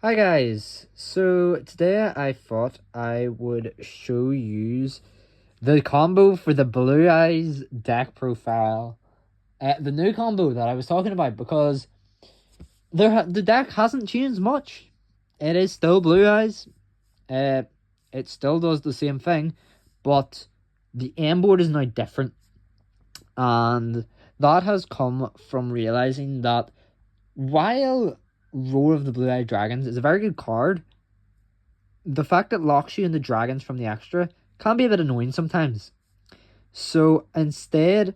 Hi guys, so today I thought I would show you the combo for the Blue Eyes deck profile. The new combo that I was talking about, because the deck hasn't changed much. It is still Blue Eyes. Uh, it still does the same thing, but the end board is now different. And that has come from realizing that while Roar of the Blue-Eyed Dragons is a very good card, the fact that it locks you into dragons from the extra can be a bit annoying sometimes. So instead,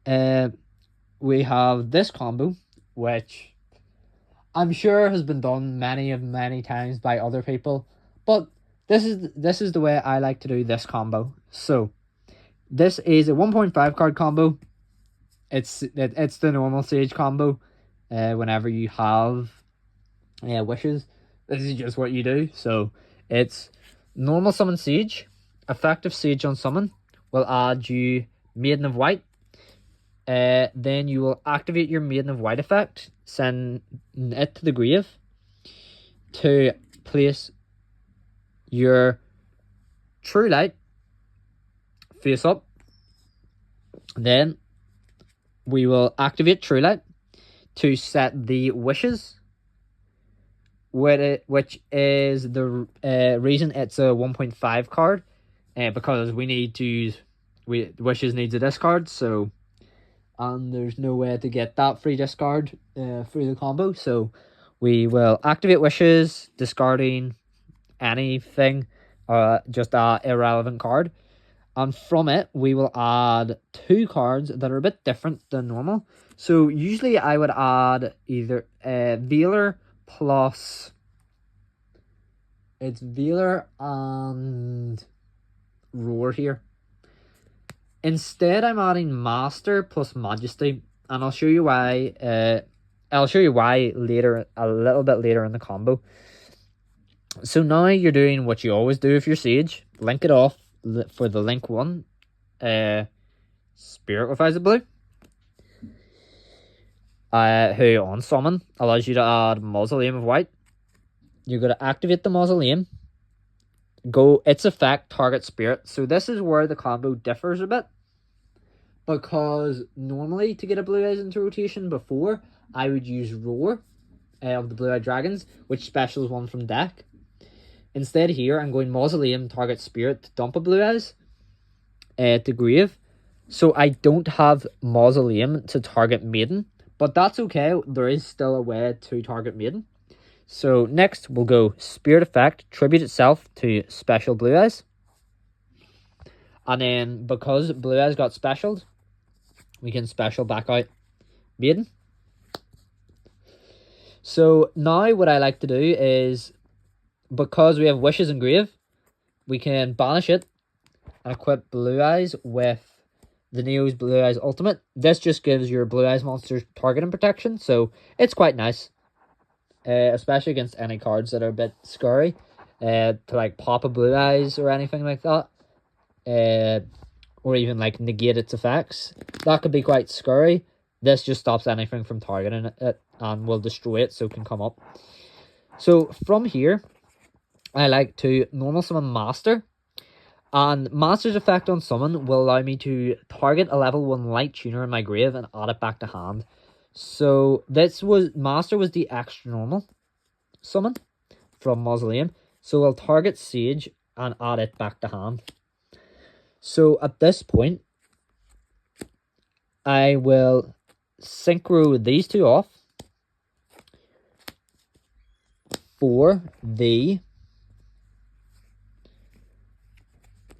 we have this combo, which I'm sure has been done many times by other people, but this is the way I like to do this combo. So this is a 1.5 card combo. It's the normal Sage combo. Whenever you have wishes, this is just what you do. So it's normal summon Siege, effective Siege on summon will add you Maiden of White. Then you will activate your Maiden of White effect, send it to the grave to place your True Light face up. Then we will activate True Light to set the wishes, which is the reason it's a 1.5 card, because we need to use wishes needs a discard, so and there's no way to get that free discard through the combo, so we will activate wishes, discarding anything, just a irrelevant card, and from it we will add two cards that are a bit different than normal. So usually I would add either Veiler plus, it's Veiler and Roar here. Instead, I'm adding Master plus Majesty, and I'll show you why. I'll show you why later, a little bit later in the combo. So now you're doing what you always do if you're Sage. Link it off for the link one. Spirit with Eyes of Blue. Who on summon allows you to add Mausoleum of White. You're going to activate the Mausoleum. Go its effect, target Spirit. So this is where the combo differs a bit, because normally to get a Blue Eyes into rotation before, I would use Roar of the Blue-Eyed Dragons, which specials one from deck. Instead here, I'm going Mausoleum, target Spirit to dump a Blue Eyes to grave. So I don't have Mausoleum to target Maiden, but that's okay. There is still a way to target Maiden. So next we'll go Spirit Effect, tribute itself to special Blue Eyes. And then because Blue Eyes got specialed, we can special back out Maiden. So now what I like to do is, because we have Wishes and Grave, we can banish it and equip Blue Eyes with the Neo's Blue Eyes Ultimate. This just gives your Blue Eyes monsters targeting protection, so it's quite nice. Especially against any cards that are a bit scary. To like pop a Blue Eyes or anything like that. Or even like negate its effects. That could be quite scary. This just stops anything from targeting it and will destroy it, so it can come up. So from here, I like to normal summon Master. And Master's effect on summon will allow me to target a level 1 light tuner in my grave and add it back to hand. So Master was the extra normal summon from Mausoleum. So I'll target Sage and add it back to hand. So at this point, I will synchro these two off for the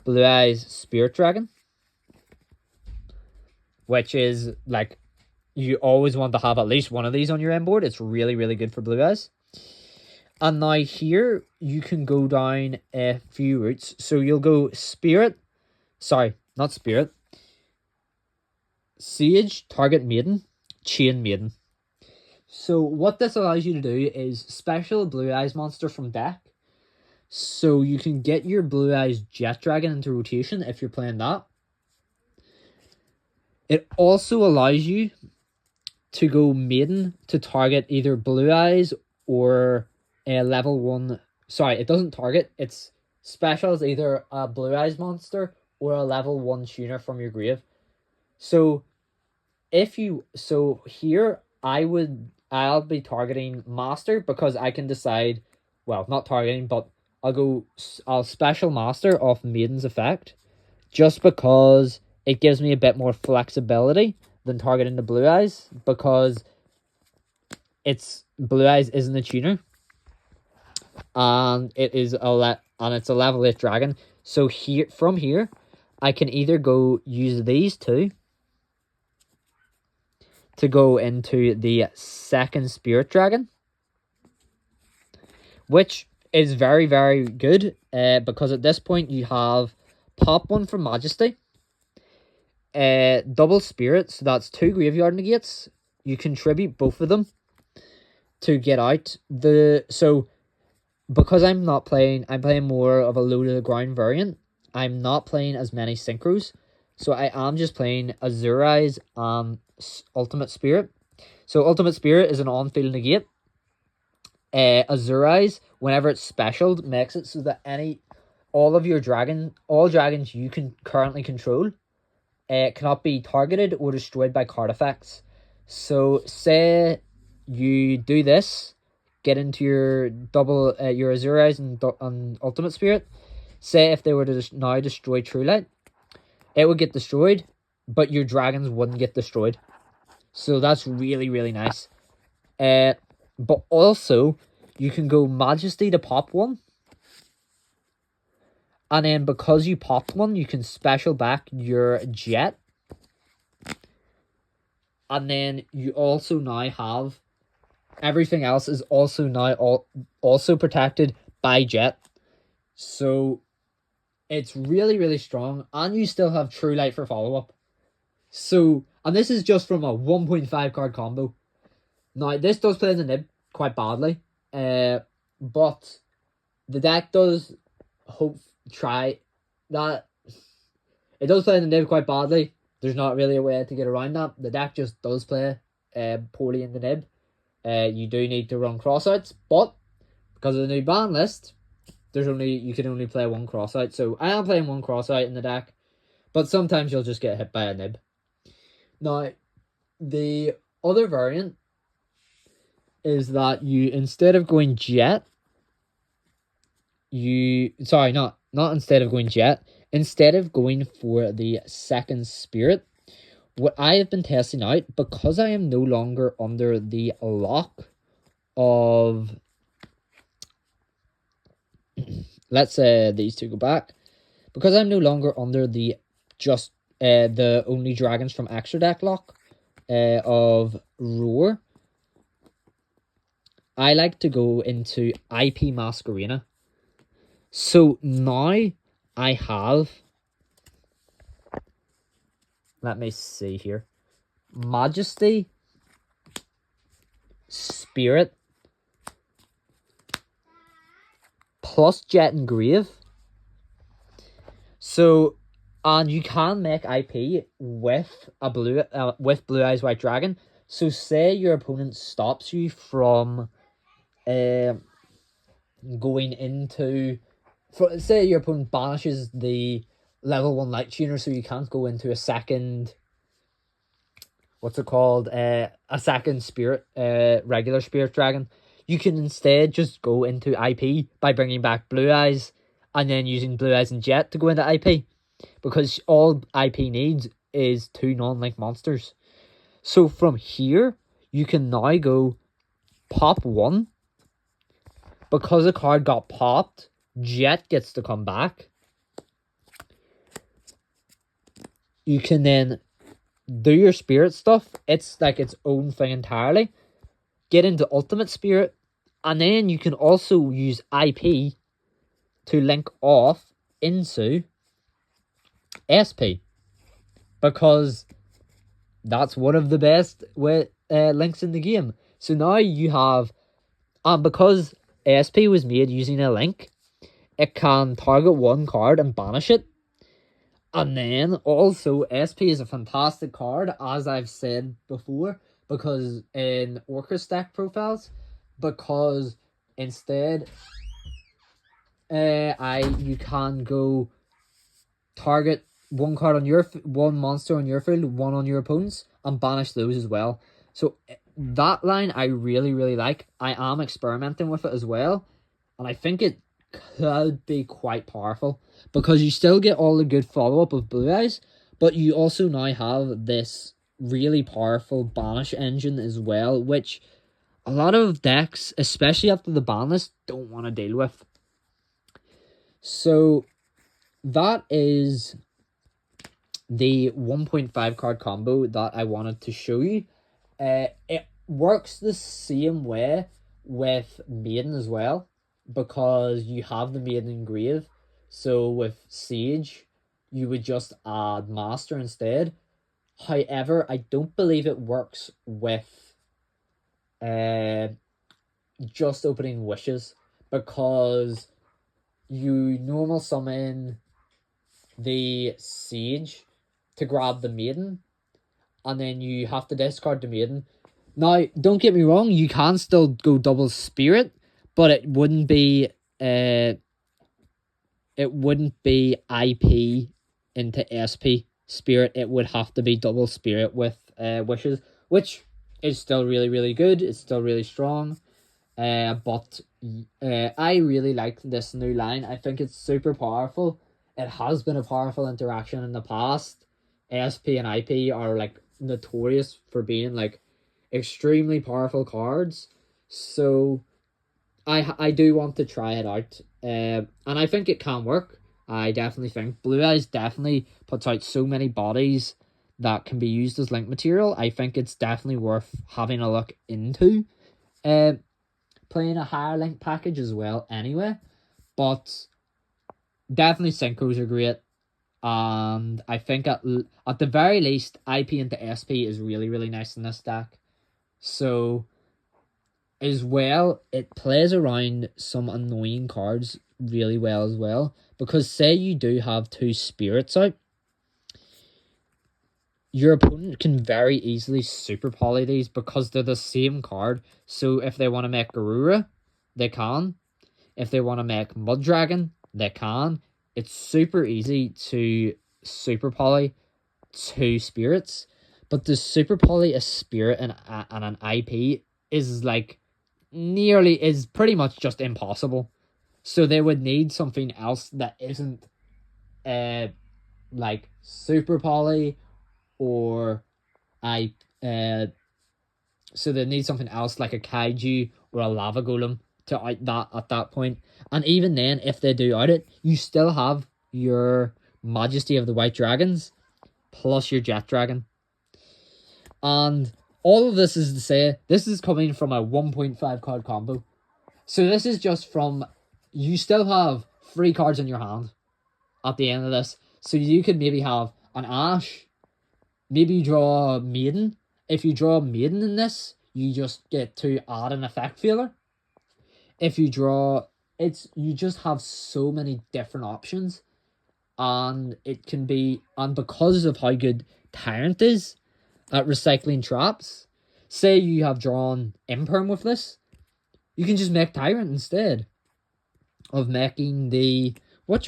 Blue Eyes Spirit Dragon, which is like, you always want to have at least one of these on your end board. It's really good for Blue Eyes. And now here, you can go down a few routes. So you'll go Spirit. Sorry, not Spirit. Sage, target Maiden, chain Maiden. So what this allows you to do is special Blue Eyes monster from deck. So you can get your Blue Eyes Jet Dragon into rotation if you're playing that. It also allows you to go Maiden to target either Blue Eyes or a level 1. Sorry, it doesn't target. Its special is either a Blue Eyes monster or a level 1 tuner from your grave. So here I'll be targeting master because I can decide, well, not targeting, but I'll special master off Maiden's effect just because it gives me a bit more flexibility than targeting the Blue Eyes, because it's Blue Eyes isn't a tuner, and it's a level 8 dragon. So from here I can either go use these two to go into the second spirit dragon, which is very, very good, because at this point you have pop 1 from Majesty, double spirit, so that's 2 graveyard negates. You contribute both of them to get out so because I'm playing more of a low to the ground variant. I'm not playing as many synchros, so I am just playing Azure Eyes and Ultimate Spirit. So Ultimate Spirit is an on-field negate. Azure Eyes, whenever it's specialed, makes it so that all dragons you can currently control cannot be targeted or destroyed by card effects. So say you do this, get into your your Azure Eyes and Ultimate Spirit. Say if they were to now destroy True Light, it would get destroyed, but your dragons wouldn't get destroyed. So that's really, really nice. But also, you can go Majesty to pop 1. And then because you popped 1, you can special back your Jet. And then you also now have everything else is also now also protected by Jet. So it's really, really strong. And you still have True Light for follow-up. So, and this is just from a 1.5 card combo. Now, this does play in the nib quite badly. But the deck does try that. It does play in the nib quite badly. There's not really a way to get around that. The deck just does play poorly in the nib. You do need to run crossouts, but because of the new ban list, you can only play 1 crossout. So I am playing 1 crossout in the deck, but sometimes you'll just get hit by a nib. Now, the other variant is that you, instead of going Jet, instead of going for the second spirit, what I have been testing out, because I am no longer under the lock of let's say these two go back, because I'm no longer under the only dragons from extra deck lock of Roar, I like to go into IP Masquerena. So now I have, let me see here, Majesty, Spirit, plus Jet and Grave. So, and you can make IP with Blue Eyes White Dragon. So say your opponent stops you from going into, say your opponent banishes the level 1 light tuner, so you can't go into a second, a second spirit, regular spirit dragon. You can instead just go into IP by bringing back Blue Eyes and then using Blue Eyes and Jet to go into IP, because all IP needs is 2 non-link monsters. So from here, you can now go pop 1. Because a card got popped, Jet gets to come back. You can then do your spirit stuff. It's like its own thing entirely. Get into Ultimate Spirit. And then you can also use IP to link off into SP. Because that's one of the best links in the game. So now you have, and because SP was made using a link, it can target 1 card and banish it. And then also SP is a fantastic card, as I've said before, because in Orcus deck profiles, because Instead, you can go target one card on your one monster on your field, one on your opponent's, and banish those as well. So that line I really like. I am experimenting with it as well, and I think it could be quite powerful because you still get all the good follow up of Blue Eyes, but you also now have this really powerful banish engine as well, which a lot of decks, especially after the ban list, don't want to deal with. So that is the 1.5 card combo that I wanted to show you. It works the same way with Maiden as well, because you have the Maiden engrave. So with Sage, you would just add Master instead. However, I don't believe it works with just opening wishes, because you normal summon the Sage to grab the Maiden, and then you have to discard the Maiden. Now, don't get me wrong, you can still go double Spirit, but it wouldn't be IP into SP Spirit. It would have to be double Spirit with Wishes, which is still really good. It's still really strong. But I really like this new line. I think it's super powerful. It has been a powerful interaction in the past. ASP and IP are like notorious for being like extremely powerful cards. So I do want to try it out. And I think it can work. I definitely think Blue Eyes definitely puts out so many bodies that can be used as link material. I think it's definitely worth having a look into. Playing a higher link package as well anyway. But definitely Synchros are great. And I think at the very least, IP into SP is really nice in this deck. So, as well, it plays around some annoying cards really well as well. Because say you do have two Spirits out, your opponent can very easily super poly these because they're the same card. So if they want to make Garura, they can. If they want to make Mud Dragon, they can. It's super easy to super poly two Spirits. But to super poly a Spirit and an IP is like is pretty much just impossible. So they would need something else that isn't like super poly or so they need something else like a kaiju or a lava golem to out that at that point. And even then, if they do out it, you still have your Majesty of the White Dragons plus your Jet Dragon. And all of this is to say, this is coming from a 1.5 card combo. So this is just from, you still have 3 cards in your hand at the end of this. So you could maybe have an Ash. Maybe you draw a Maiden. If you draw a Maiden in this, you just get to add an effect failure. If you draw, you just have so many different options. And it can be, and because of how good Tyrant is at recycling traps, say you have drawn Imperm with this, you can just make Tyrant instead of making the, which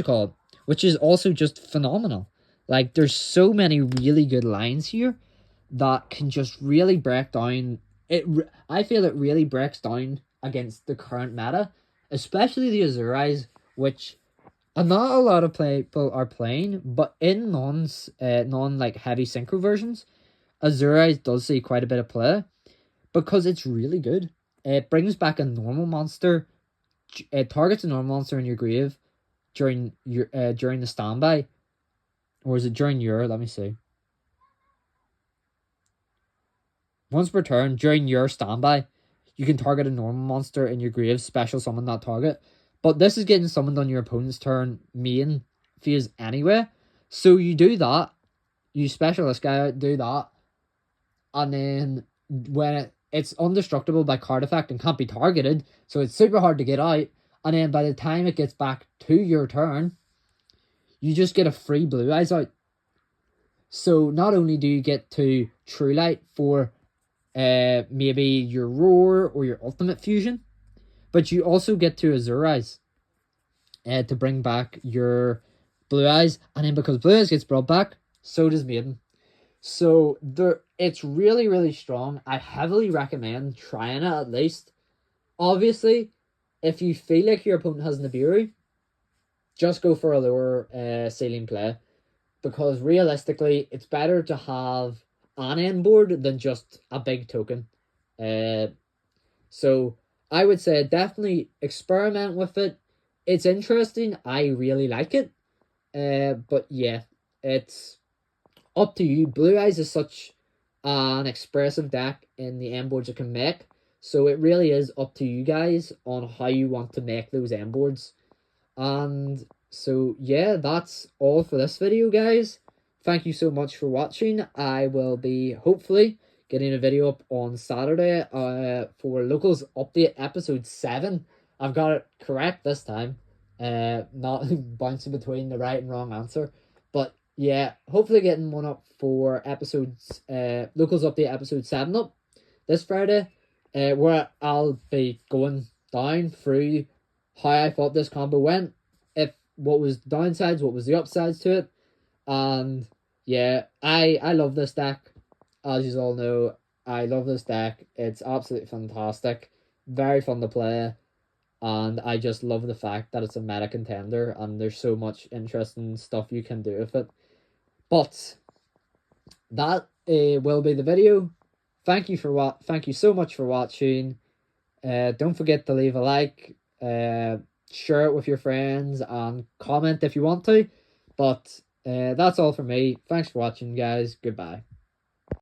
is also just phenomenal. Like, there's so many really good lines here that can just really break down it. I feel it really breaks down against the current meta, especially the Azurais, which not a lot of people are playing, but in non like heavy synchro versions, Azurais does see quite a bit of play because it's really good. It brings back a normal monster. It targets a normal monster in your grave during the standby. Or is it during your, let me see. Once per turn, during your standby, you can target a normal monster in your grave, special summon that target. But this is getting summoned on your opponent's turn main phase anyway. So you do that, you special this guy out, do that. And then when it's undestructible by card effect and can't be targeted, so it's super hard to get out. And then by the time it gets back to your turn, you just get a free Blue Eyes out. So not only do you get to True Light for maybe your Roar or your Ultimate Fusion, but you also get to Azurize to bring back your Blue Eyes, and then because Blue Eyes gets brought back, so does Maiden. So it's really, really strong. I heavily recommend trying it at least. Obviously, if you feel like your opponent has Nibiru, just go for a lower ceiling play, because realistically, it's better to have an end board than just a big token. So I would say definitely experiment with it. It's interesting. I really like it. But yeah, it's up to you. Blue Eyes is such an expressive deck in the end boards it can make. So it really is up to you guys on how you want to make those end boards. And so yeah, that's all for this video, guys. Thank you so much for watching. I will be hopefully getting a video up on Saturday for Locals Update episode 7. I've got it correct this time. Not bouncing between the right and wrong answer. But yeah, hopefully getting one up for episodes Locals Update episode 7 up this Friday. Where I'll be going down through how I thought this combo went, if what was the downsides, what was the upsides to it. And yeah, I love this deck. As you all know, I love this deck. It's absolutely fantastic. Very fun to play. And I just love the fact that it's a meta contender and there's so much interesting stuff you can do with it. But that will be the video. Thank you so much for watching. Don't forget to leave a like, share it with your friends, and comment if you want to. But that's all for me. Thanks for watching, guys. Goodbye.